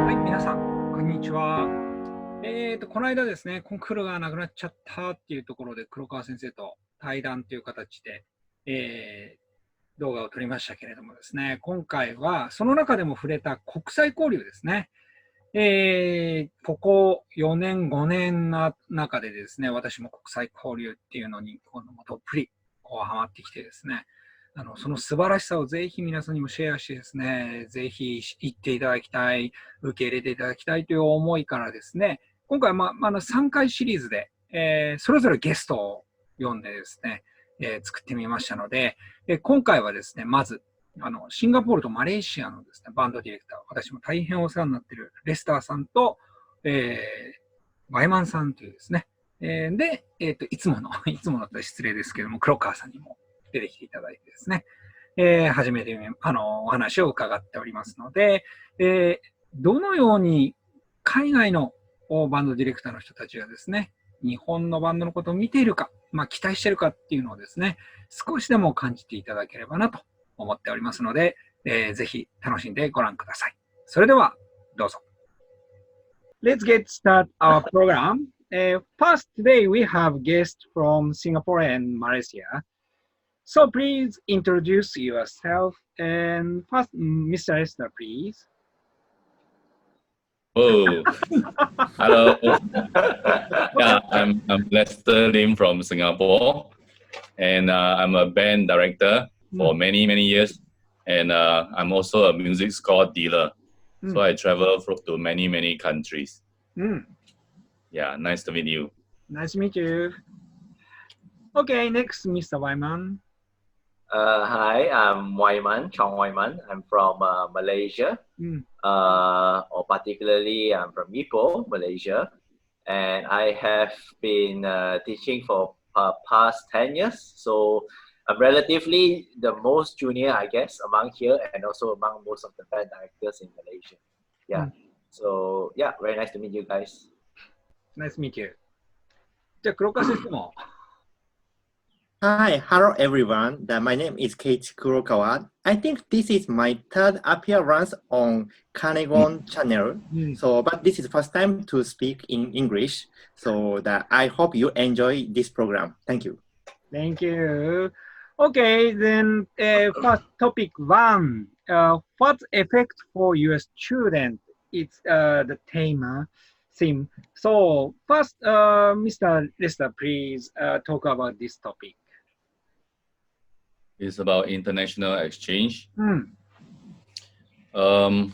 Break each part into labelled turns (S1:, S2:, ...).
S1: はい、皆さん、こんにちは。この間ですね、コンクールがなくなっちゃったっていうところで、黒川先生と対談という形で、動画を撮りましたけれどもですね、今回はその中でも触れた国際交流ですね。ここ4年、5年の中でですね、私も国際交流っていうのにどっぷりハマってきてですね、その素晴らしさをぜひ皆さんにもシェアしてですね、ぜひ言っていただきたい、受け入れていただきたいという思いからですね、今回は、3回シリーズで、それぞれゲストを呼んでですね、作ってみましたので、今回はですね、まず、シンガポールとマレーシアのですね、バンドディレクター、私も大変お世話になっているレスターさんと、ワイマンさんというですね、で、いつものと失礼ですけども、黒川さんにも出てきていただいてですね、初めてお話を伺っておりますので、どのように海外のバンドディレクターの人たちがですね、日本のバンドのことを見ているか、期待しているかっていうのをですね、少しでも感じていただければなと思っておりますので、ぜひ楽しんでご覧ください。それでは、どうぞ。Let's get started our program. First, today we have guests from Singapore and Malaysia. So please introduce yourself. And first, Mr. Lester, please.
S2: Oh, hello. Yeah, I'm Lester Lim from Singapore, and I'm a band director for many years, and I'm also a music score dealer. So I travel to many countries. Yeah, nice to meet you.
S1: Nice to meet you. Okay, next, Mr. Wyman.
S3: Hi, I'm Wyman, Chong Wyman. I'm from Malaysia, or particularly I'm from Ipoh, Malaysia, and I have been teaching for past 10 years. So I'm relatively the most junior, I guess, among here and also among most of the band directors in Malaysia. Yeah. So yeah, very nice to meet you guys.
S1: Nice to meet you. じゃあ、黒川先生も。
S4: Hi, hello everyone. My name is Keiichi Kurokawa. I think this is my third appearance on Kanegon channel. But this is first time to speak in English. So I hope you enjoy this program. Thank you.
S1: Thank you. Okay, then first topic one. What effect for your student? It's the theme. So first, Mr. Lester, please talk about this topic.
S2: It's about international exchange. I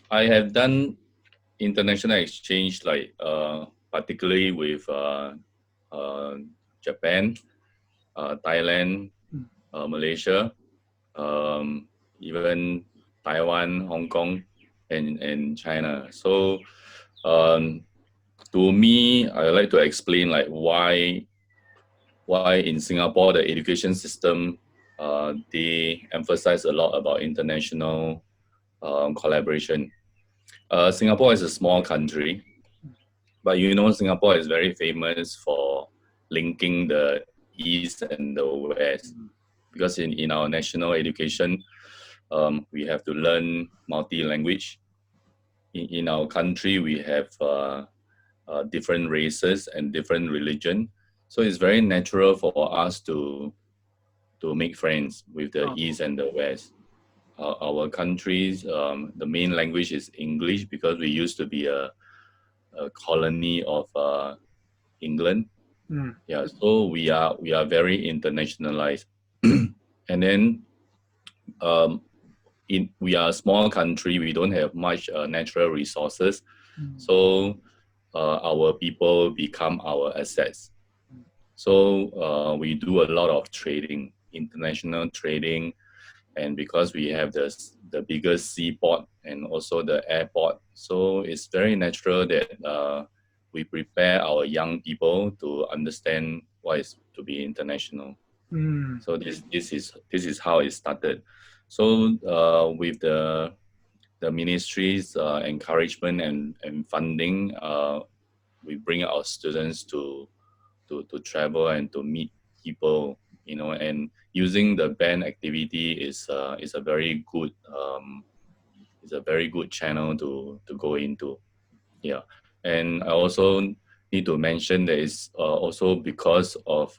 S2: have done international exchange, like particularly with Japan, Thailand, Malaysia, even Taiwan, Hong Kong, and China. So to me, I like to explain like why in Singapore the education system they emphasize a lot about international collaboration. Singapore is a small country, but you know Singapore is very famous for linking the East and the West, because in our national education we have to learn multi-language. In our country we have different races and different religion, so it's very natural for us to make friends with the East and the West. Our countries, the main language is English because we used to be a colony of England. Yeah, so we are very internationalized. And then we are a small country. We don't have much natural resources, so our people become our assets. So we do a lot of trading, international trading, and because we have the biggest seaport and also the airport, so it's very natural that we prepare our young people to understand what is to be international. So this is how it started. So with the ministry's encouragement and funding, we bring our students to travel and to meet people, you know, and using the band activity is a very good a very good channel to go into. Yeah, and I also need to mention that it's also because of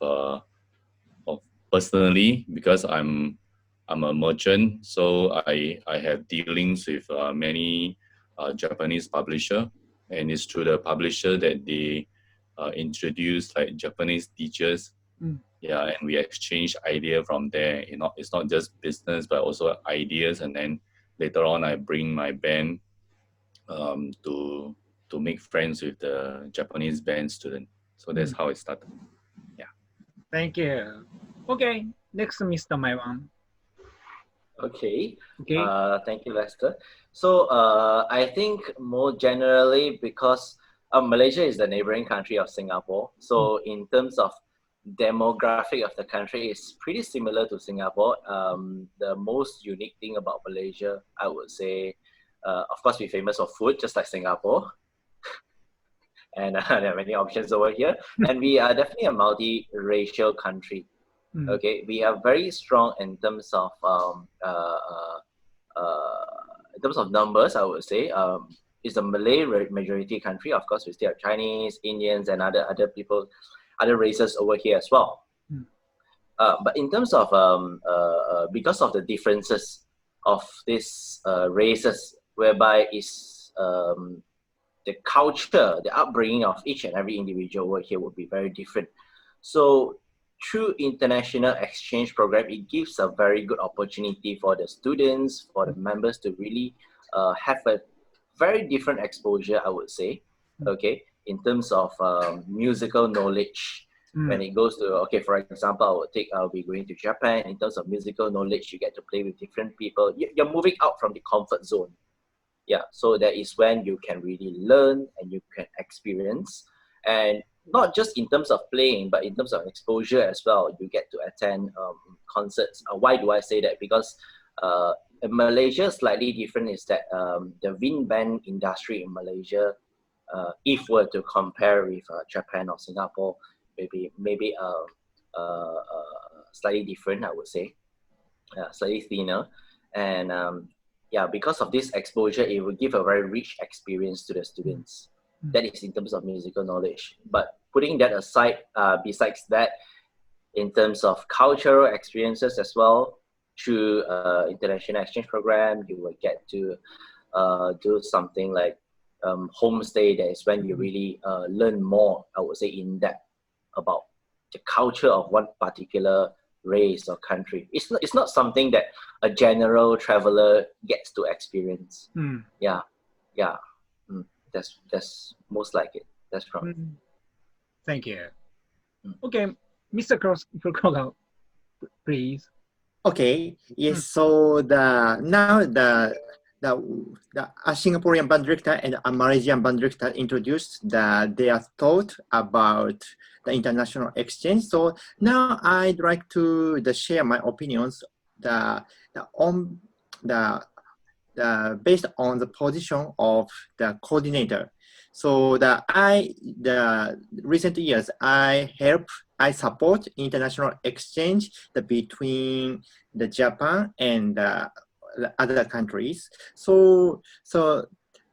S2: personally, because I'm a merchant, so I have dealings with many Japanese publisher, and it's through the publisher that they introduce like Japanese teachers. Yeah, and we exchange idea from there. You know, it's not just business, but also ideas. And then later on, I bring my band to make friends with the Japanese band student. So that's how it started. Yeah.
S1: Thank you. Okay, next, Mr. Maiwan.
S3: Okay.
S1: Okay.
S3: Thank you, Lester. So I think more generally, because Malaysia is the neighboring country of Singapore, so in terms of demographic of the country is pretty similar to Singapore. The most unique thing about Malaysia, I would say, of course, we're famous for food, just like Singapore. And there are many options over here. And we are definitely a multi-racial country. Okay, we are very strong in terms of numbers. I would say it's a Malay majority country. Of course, we still have Chinese, Indians, and other people, other races over here as well. But in terms of because of the differences of these races, whereby is the culture, the upbringing of each and every individual over here would be very different. So through international exchange program, it gives a very good opportunity for the students, for the members to really have a very different exposure, I would say, okay, in terms of musical knowledge. When it goes to, okay, for example, I'll be going to Japan. In terms of musical knowledge, you get to play with different people. You're moving out from the comfort zone. Yeah, so that is when you can really learn and you can experience. And not just in terms of playing, but in terms of exposure as well. You get to attend concerts. Why do I say that? Because in Malaysia, slightly different is that the wind band industry in Malaysia, if we're to compare with Japan or Singapore, maybe slightly different, I would say, slightly thinner. And yeah, because of this exposure, it will give a very rich experience to the students. That is in terms of musical knowledge. But putting that aside, besides that, in terms of cultural experiences as well, through international exchange program, you will get to do something like homestay. That is when you really learn more, I would say, in depth about the culture of one particular race or country. It's not something that a general traveler gets to experience. Yeah. That's most like it. That's probably.
S1: Thank you. Okay, Mr. Kroga, please.
S4: Okay. Yes. So a Singaporean band director and a Malaysian band director introduced their thought about the international exchange. So now I'd like to share my opinions based on the position of the coordinator. So the recent years I support international exchange between the Japan and the other countries. So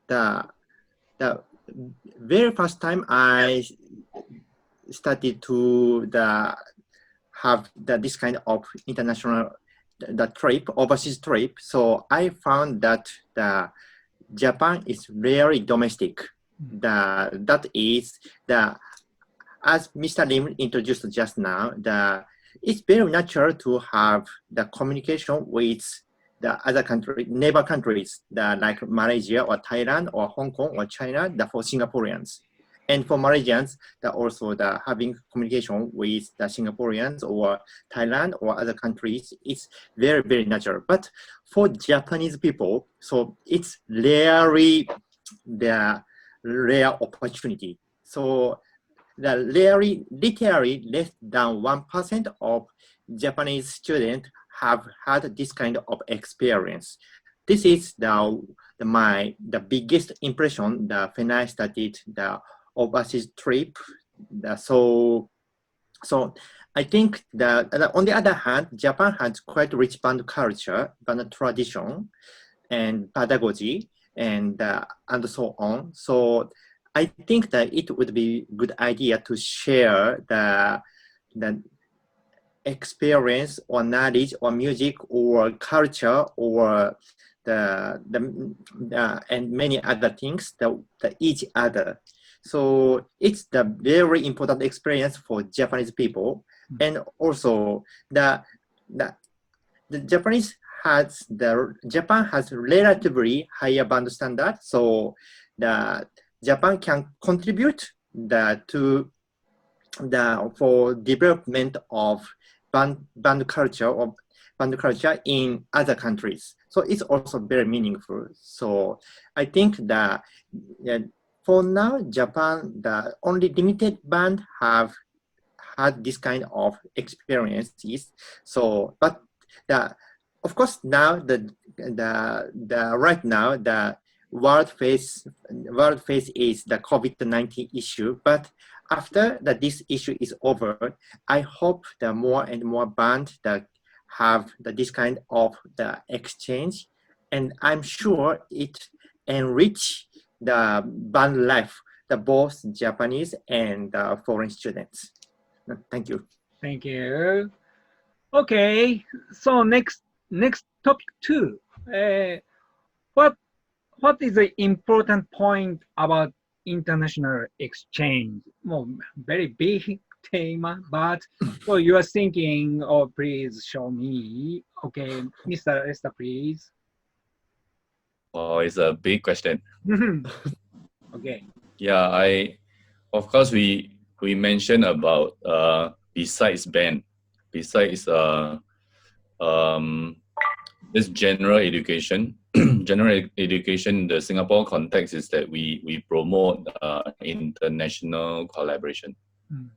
S4: the very first time I started to have this kind of international overseas trip. So I found that Japan is very domestic. That is as Mr. Lim introduced just now, it's very natural to have the communication with the other neighbor countries, like Malaysia or Thailand or Hong Kong or China, for Singaporeans. And for Malaysians, also having communication with the Singaporeans or Thailand or other countries, it's very, very natural. But for Japanese people, so it's the rare opportunity. So literally less than 1% of Japanese students have had this kind of experience. This is the biggest impression when I started the overseas trip. So I think that on the other hand, Japan has quite rich band culture, band tradition. and pedagogy and so on. So I think that it would be a good idea to share the experience or knowledge or music or culture or and many other things that each other. So it's the very important experience for Japanese people. And also Japan has relatively higher band standard, so Japan can contribute for development of band culture in other countries. So it's also very meaningful. So I think that for now, Japan, the only limited band have had this kind of experiences. So, but of course now right now the world face is the COVID-19 issue. But after this issue is over, I hope that more and more bands that have this kind of the exchange, and I'm sure it enrich the band life, both Japanese and foreign students. Thank you.
S1: Thank you. Okay, so next topic 2. What is the important point about international exchange? Well, very big theme, but so you are thinking, oh, please show me. Okay, Mr. Esther, please.
S2: Oh, it's a big question.
S1: Okay.
S2: Yeah, of course we mentioned about besides band, besides this general education. General education in the Singapore context is that we promote international collaboration.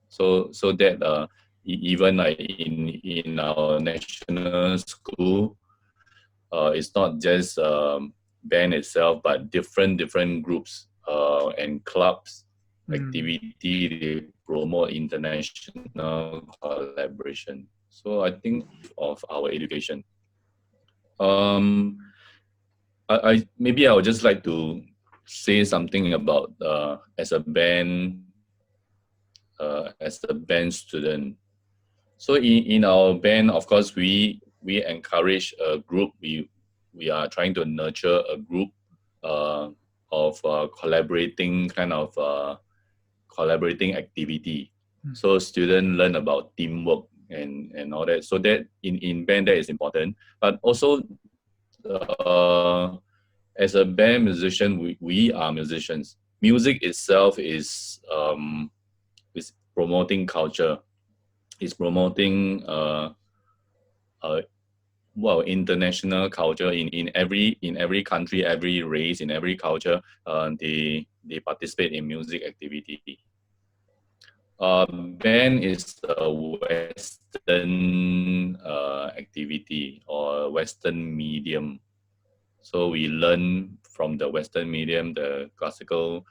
S2: So that even like in our national school, it's not just band itself, but different groups and clubs activity, they promote international collaboration. So I think of our education. Maybe I would just like to say something about as a band student. So in our band, of course, we encourage a group. We are trying to nurture a group of collaborating activity. So students learn about teamwork and all that. So that in band that is important. But also as a band musician, we are musicians. Music itself is promoting culture. It's promoting international culture in every country, every race, in every culture. They participate in music activity. Band is a Western activity or Western medium. So we learn from the Western medium, the classical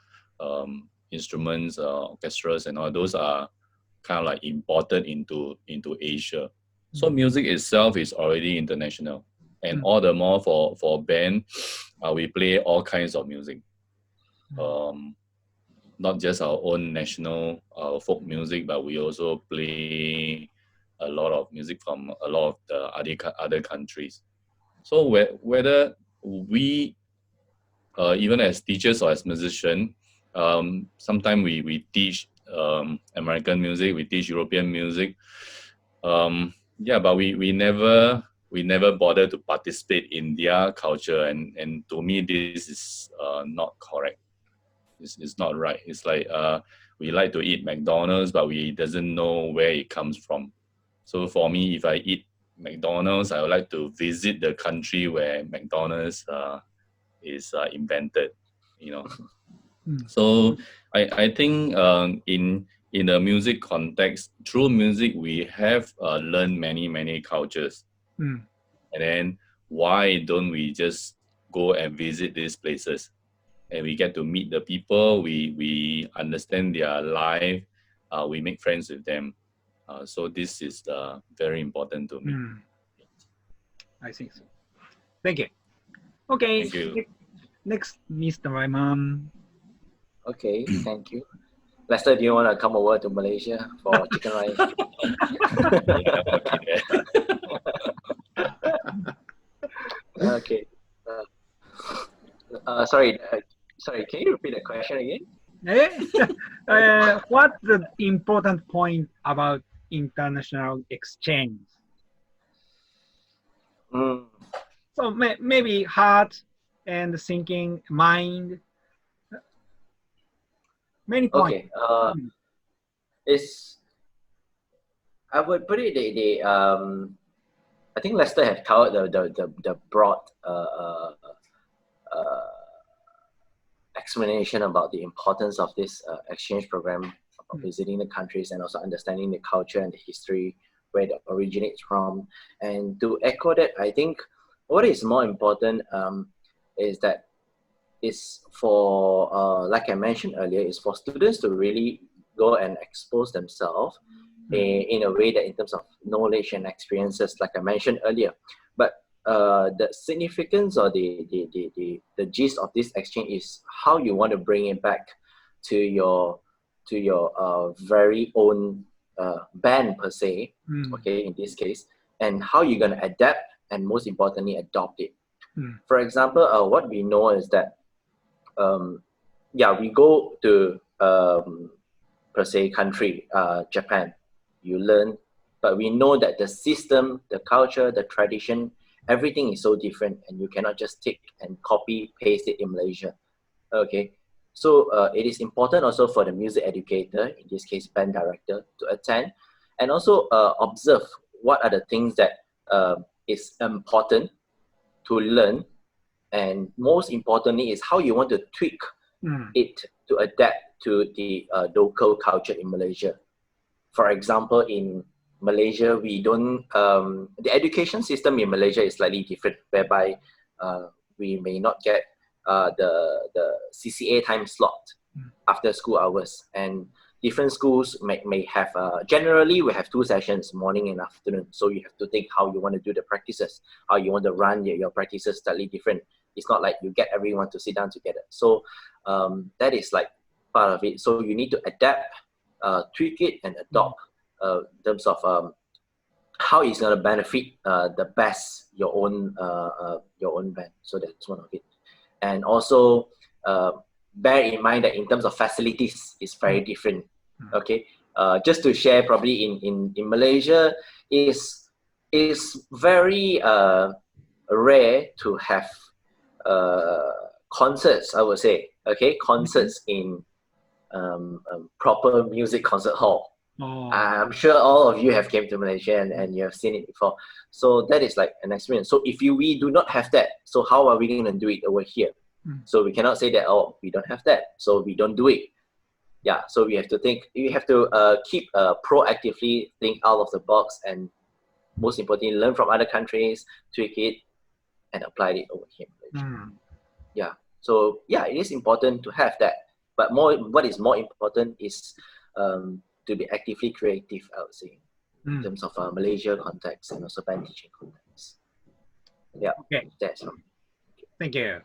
S2: instruments, orchestras, and all those are kind of like imported into Asia. So music itself is already international, and all the more for band, we play all kinds of music. Not just our own national folk music, but we also play a lot of music from a lot of the other countries. So whether we, even as teachers or as musicians, sometimes we teach American music, we teach European music. But we never bother to participate in their culture, and to me this is not correct. It's not right. It's like we like to eat McDonald's, but we doesn't know where it comes from. So for me, if I eat McDonald's, I would like to visit the country where McDonald's is invented. So I think in the music context, through music we have learned many cultures. And then why don't we just go and visit these places? And we get to meet the people, we understand their life, we make friends with them. So this is very important to me.
S1: I think so. Thank you. Okay.
S2: Thank you.
S1: Next, Mr. Wyman.
S3: Okay, thank you. Lester, do you want to come over to Malaysia for chicken rice?
S2: Yeah, okay.
S3: Okay. Sorry, can you repeat the question again?
S1: What's the important point about international exchange? So maybe heart and thinking, mind. Many points.
S3: Okay. I would put it I think Lester has covered the broad explanation about the importance of this exchange program, about visiting the countries and also understanding the culture and the history, where it originates from. And to echo that, I think what is more important is that it's for, like I mentioned earlier, is for students to really go and expose themselves in a way that in terms of knowledge and experiences, like I mentioned earlier. But the significance or the gist of this exchange is how you want to bring it back to your very own band per se, okay, in this case, and how you're going to adapt and most importantly adopt it. For example, what we know is that we go to per se country, Japan, you learn, but we know that the system, the culture, the tradition, everything is so different, and you cannot just take and copy paste it in Malaysia. Okay, so it is important also for the music educator, in this case band director, to attend and also observe what are the things that is important to learn, and most importantly is how you want to tweak it to adapt to the local culture in Malaysia. For example, in Malaysia, we don't, the education system in Malaysia is slightly different, whereby we may not get the CCA time slot after school hours, and different schools may have, generally we have 2 sessions, morning and afternoon, so you have to think how you want to do the practices, how you want to run your practices slightly different. It's not like you get everyone to sit down together. So that is like part of it. So you need to adapt, tweak it and adopt in terms of how it's going to benefit the best your own band. So that's one of it. And also bear in mind that in terms of facilities, it's very different. Okay, just to share, probably in Malaysia is very rare to have concerts, I would say. Okay, concerts in proper music concert hall. I'm sure all of you have came to Malaysia and you have seen it before. So that is like an experience. So if we do not have that, so how are we going to do it over here? So we cannot say that, oh, we don't have that, so we don't do it. Yeah, so we have to think, we have to keep proactively think out of the box, and most importantly, learn from other countries, tweak it, and apply it over here. Yeah, so yeah, it is important to have that. But what is more important is to be actively creative, I would say, in terms of Malaysia context and also band teaching context. Yeah,
S1: okay.
S3: That's all.
S1: Thank you.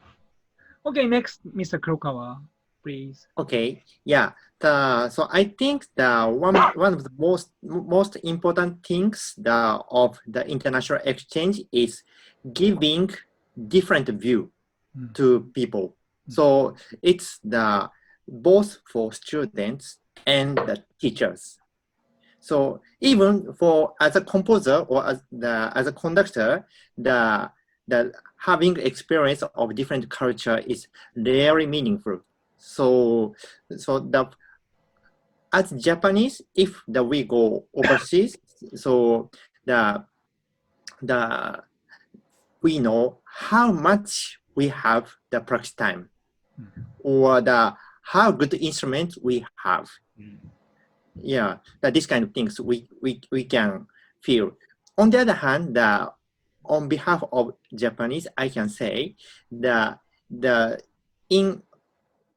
S1: Okay, next, Mr. Kurokawa, please.
S4: Okay, yeah. So I think the one of the most important things of the international exchange is giving different view to people. So it's both for students and the teachers. So even as a composer or as a conductor, the having experience of different culture is very meaningful. So as Japanese, if we go overseas, so we know how much we have the practice time, or how good instruments we have. Yeah, this kind of things we can feel. On the other hand, on behalf of Japanese, I can say that in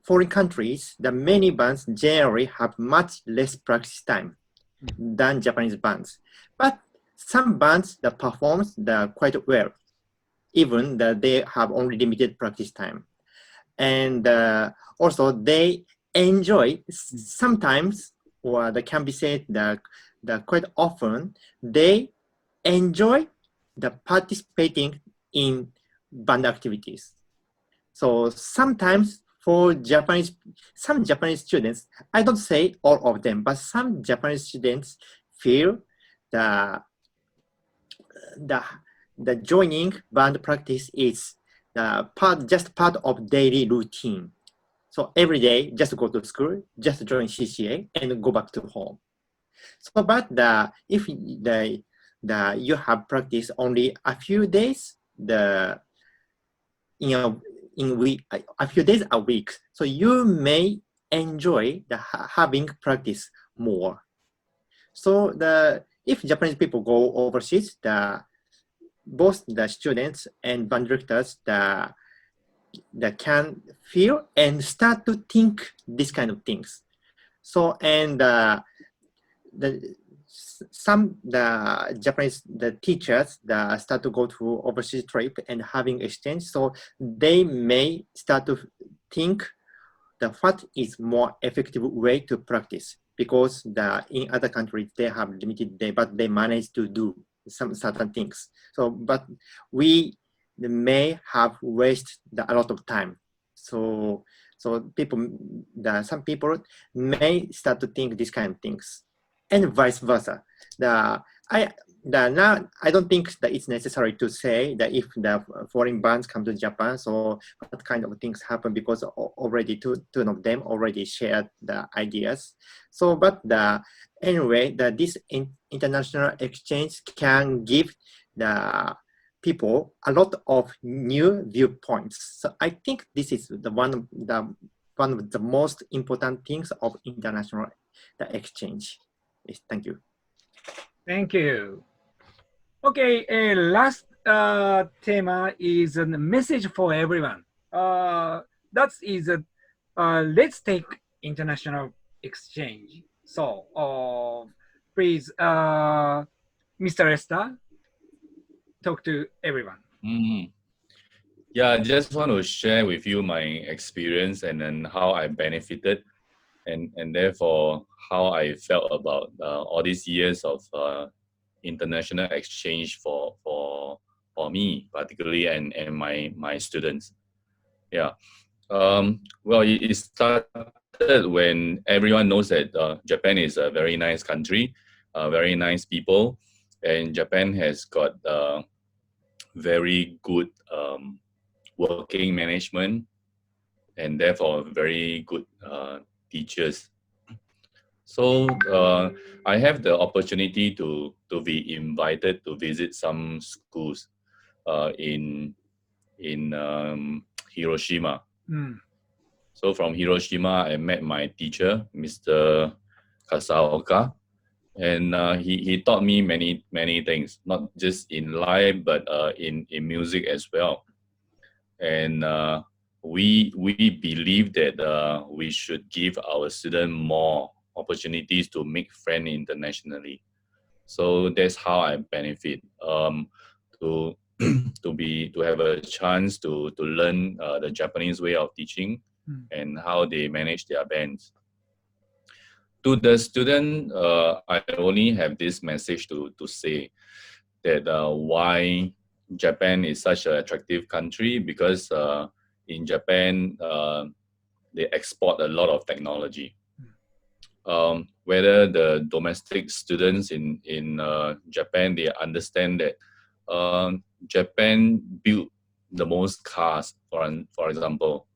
S4: foreign countries, the many bands generally have much less practice time than Japanese bands. But some bands that performs quite well. even that they have only limited practice time. And also they enjoy sometimes, or that can be said that quite often, they enjoy the participating in band activities. So sometimes for some Japanese students, I don't say all of them, but some Japanese students feel the joining band practice is just part of daily routine. So every day, just go to school, just join CCA, and go back to home. So, but if you have practice only a few days, a few days a week, so you may enjoy having practice more. So if Japanese people go overseas, both the students and band directors that can feel and start to think this kind of things. So, and some Japanese teachers that start to go to overseas trip and having exchange, so they may start to think what is more effective way to practice, because in other countries they have limited day, but they manage to do some certain things. So, but we may have wasted a lot of time. So some people may start to think these kind of things, and vice versa. Now I don't think that it's necessary to say that if the foreign bands come to Japan, so what kind of things happen, because already two of them already shared the ideas. So, but anyway, this international exchange can give the people a lot of new viewpoints. So I think this is one of the most important things of international exchange. Yes, thank you.
S1: Thank you. Okay, last theme is a message for everyone. That is let's take international exchange. So please, Mr. Esther, talk to everyone.
S2: Yeah, I just want to share with you my experience and then how I benefited, and therefore how I felt about all these years of international exchange for me particularly, and my students. Yeah. Well, it started when everyone knows that Japan is a very nice country, very nice people, and Japan has got very good working management, and therefore very good teachers. So I have the opportunity to be invited to visit some schools in Hiroshima. So from Hiroshima, I met my teacher, Mr. Kasaoka, and he taught me many things, not just in life but in music as well. And we believe that we should give our students more opportunities to make friends internationally. So that's how I benefit, to have a chance to learn the Japanese way of teaching and how they manage their bands. To the student, I only have this message to say that why Japan is such an attractive country, because in Japan they export a lot of technology. Whether the domestic students in Japan, they understand that Japan built the most cars, for example,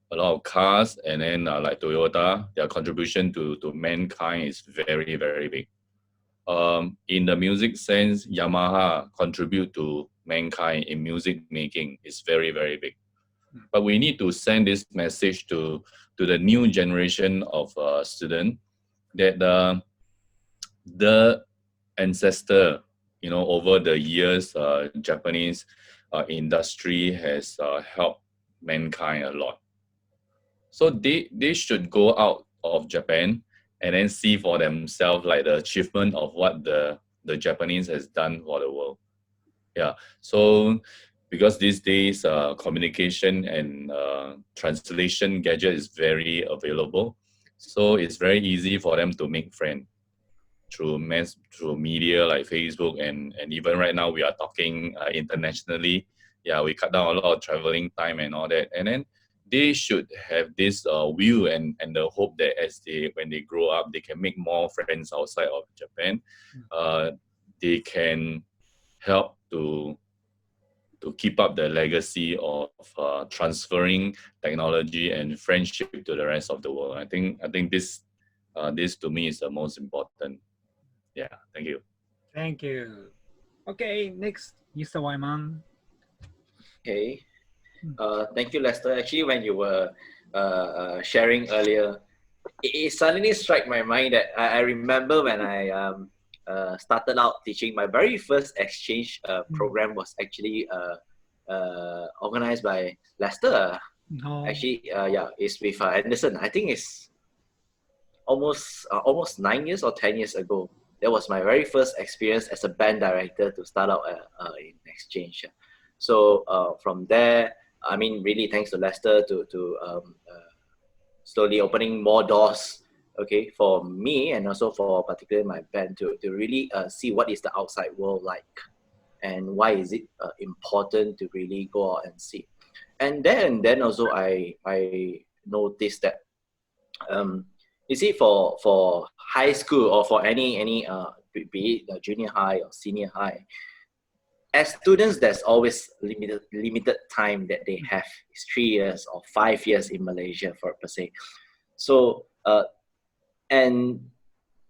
S2: a lot of cars, and then like Toyota, their contribution to mankind is very, very big. In the music sense, Yamaha contribute to mankind in music making is very, very big. But we need to send this message to the new generation of students that the ancestor, over the years, Japanese industry has helped mankind a lot. So they should go out of Japan and then see for themselves like the achievement of what the Japanese has done for the world. Yeah. So because these days communication and translation gadget is very available, so it's very easy for them to make friends through media like Facebook, and even right now we are talking internationally. Yeah, we cut down a lot of traveling time and all that, and then they should have this view and the hope that when they grow up, they can make more friends outside of Japan. They can help to keep up the legacy of transferring technology and friendship to the rest of the world. I think this to me is the most important. Yeah, thank you.
S1: Thank you. Okay, next, Mr. Wyman.
S3: Okay. Thank you, Lester. Actually, when you were sharing earlier, it suddenly struck my mind that I remember when I started out teaching, my very first exchange program was actually organized by Lester. Actually, yeah, it's with Anderson. I think it's almost 9 years or 10 years ago. That was my very first experience as a band director to start out in exchange. So from there, I mean, really thanks to Lester to slowly opening more doors, okay, for me and also for particularly my band to really see what is the outside world like and why is it important to really go out and see. And then also I noticed that you see for high school or for any be it junior high or senior high, as students, there's always limited time that they have. It's 3 years or 5 years in Malaysia per se. So and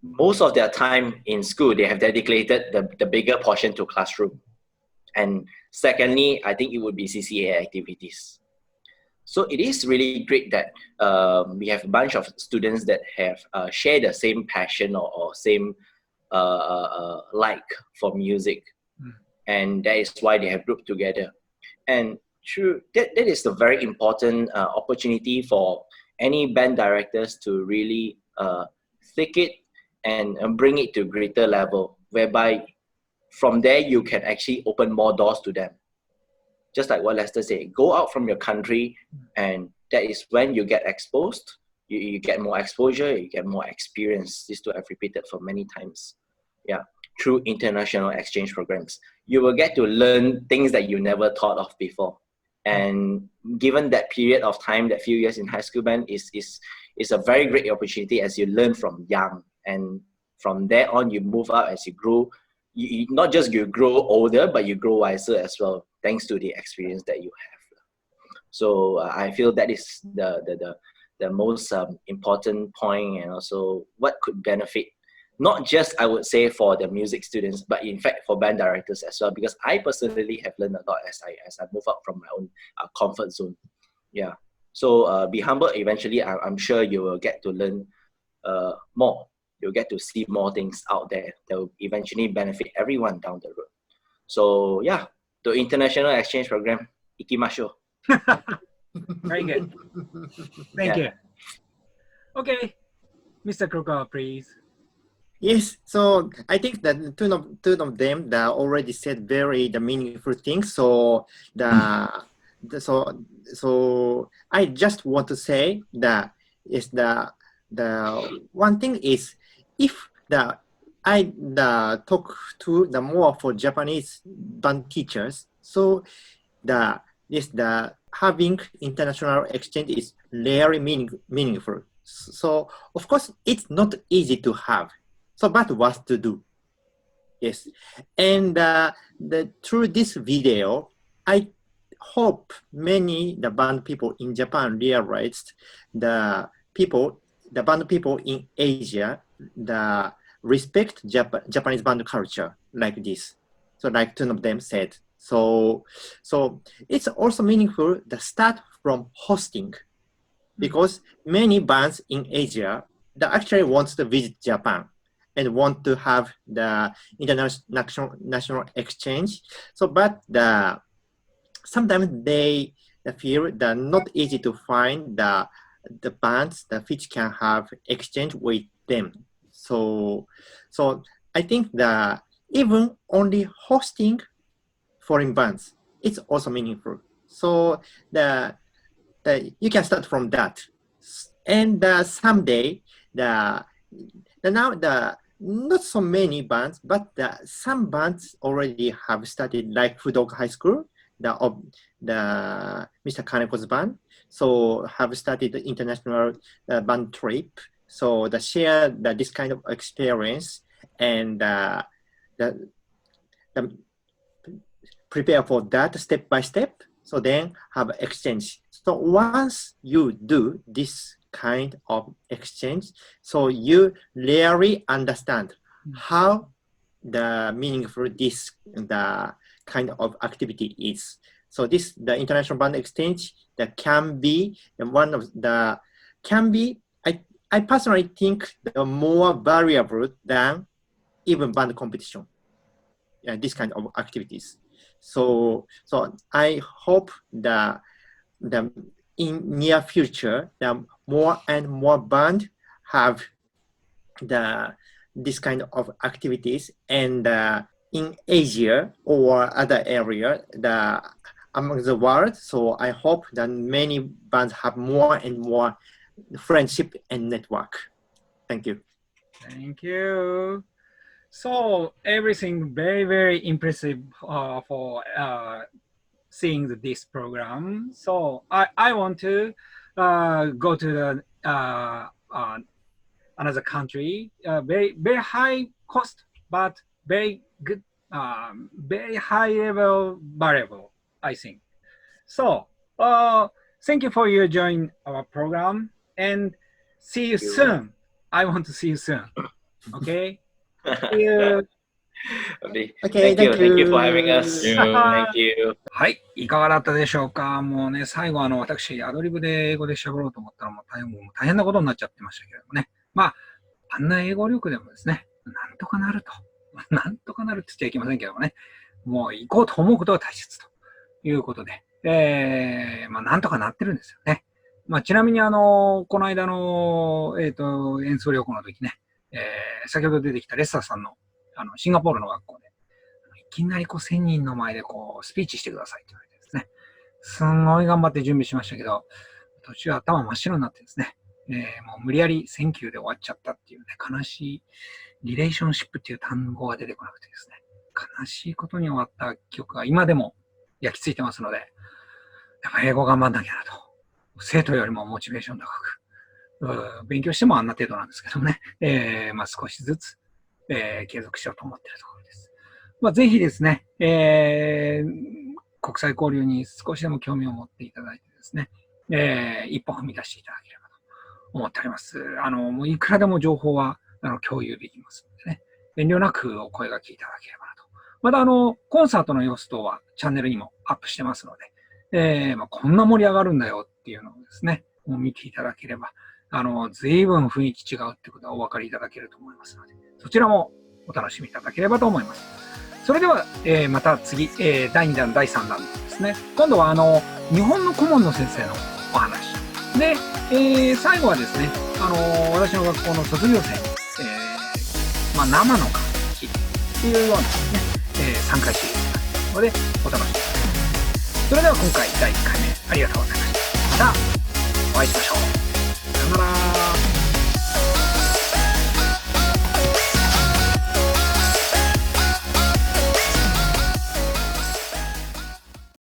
S3: most of their time in school, they have dedicated the bigger portion to classroom. And secondly, I think it would be CCA activities. So it is really great that we have a bunch of students that have shared the same passion or same like for music. And that is why they have grouped together. And that is a very important opportunity for any band directors to really take it and bring it to greater level, whereby from there you can actually open more doors to them. Just like what Lester said, go out from your country, and that is when you get exposed, you get more exposure, you get more experience. These two I've repeated for many times. Yeah, through international exchange programs, you will get to learn things that you never thought of before. And given that period of time, that few years in high school band is a very great opportunity as you learn from young, and from there on you move up as you grow. You not just you grow older, but you grow wiser as well, thanks to the experience that you have. So I feel that is the most important point, and also what could benefit not just, I would say, for the music students, but in fact for band directors as well, because I personally have learned a lot as I move out from my own comfort zone. Yeah. So be humble. Eventually, I'm sure you will get to learn more. You'll get to see more things out there that will eventually benefit everyone down the road. So yeah, the international exchange program, ikimasho.
S1: Very good. Thank you. Okay, Mr. Kruger, please.
S4: Yes, so I think that two of them that already said very meaningful things. So so I just want to say that is the one thing is, if I talk to the more for Japanese band teachers, so the having international exchange is very meaningful. So of course it's not easy to have. So, but what to do? Yes, and through this video, I hope the band people in Japan realized the band people in Asia respect Japanese band culture like this. So, like two of them said. So it's also meaningful to start from hosting, because many bands in Asia that actually want to visit Japan and want to have the international exchange. So, but sometimes they feel that not easy to find the bands that which can have exchange with them. So I think that even only hosting foreign bands it's also meaningful. So you can start from that. And someday, now not so many bands, but some bands already have started, like Fudok High School, the Mr. Kaneko's band. So have started the international band trip. So share this kind of experience and prepare for that step by step. So then have exchange. So once you do this kind of exchange, so you really understand how the meaningful the kind of activity is. So the international band exchange that can be I personally think the more valuable than even band competition. This kind of activities. So I hope that in near future, the more and more bands have this kind of activities, and in Asia or other area among the world. So I hope that many bands have more and more friendship and network. Thank you.
S1: Thank you. So everything very, very impressive for seeing this program. So I want to go to another country. Very, very high cost, but very good, very high level variable, I think. So thank you for your join our program, and see you soon. I want to see you soon. Okay. Thank you.
S3: Okay, thank you for having us. Thank you.
S1: はい、いかがだったでしょうか。もうね、最後私、アドリブで英語で喋ろうと思ったらもう大変なことになっちゃってましたけれどもね。まあ、あんな英語力でもですね、なんとかなると。なんとかなるって言っちゃいけませんけどもね。もう行こうと思うことが大切ということで、なんとかなってるんですよね。ちなみにこの間の、演奏旅行の時ね、先ほど出てきたレッサーさんのシンガポールの学校で、いきなり1000人の前でスピーチしてくださいって言われてですね、すんごい頑張って準備しましたけど、途中頭真っ白になってですね、もう無理やりセンキューで終わっちゃったっていうね、悲しい、リレーションシップっていう単語が出てこなくてですね、悲しいことに終わった記憶が今でも焼き付いてますので、やっぱ英語頑張んなきゃなと。生徒よりもモチベーション高く、勉強してもあんな程度なんですけどもね、少しずつ、継続しようと思っているところです。ぜひですね、国際交流に少しでも興味を持っていただいてですね、一歩踏み出していただければと思っております。もういくらでも情報は共有できますのでね、遠慮なくお声掛けいただければなと。またコンサートの様子等はチャンネルにもアップしてますので、こんな盛り上がるんだよっていうのをですね、もう見ていただければ、随分雰囲気違うってことがお分かりいただけると思いますので、そちらもお楽しみいただければと思います。それでは、また次、第2弾、第3弾ですね。今度は日本の顧問の先生のお話。で、最後はですね、私の学校の卒業生に、生の楽器っていうようなですね、参加していただきますので、お楽しみください。それでは今回第1回目ありがとうございました。またお会いしましょう。さよなら。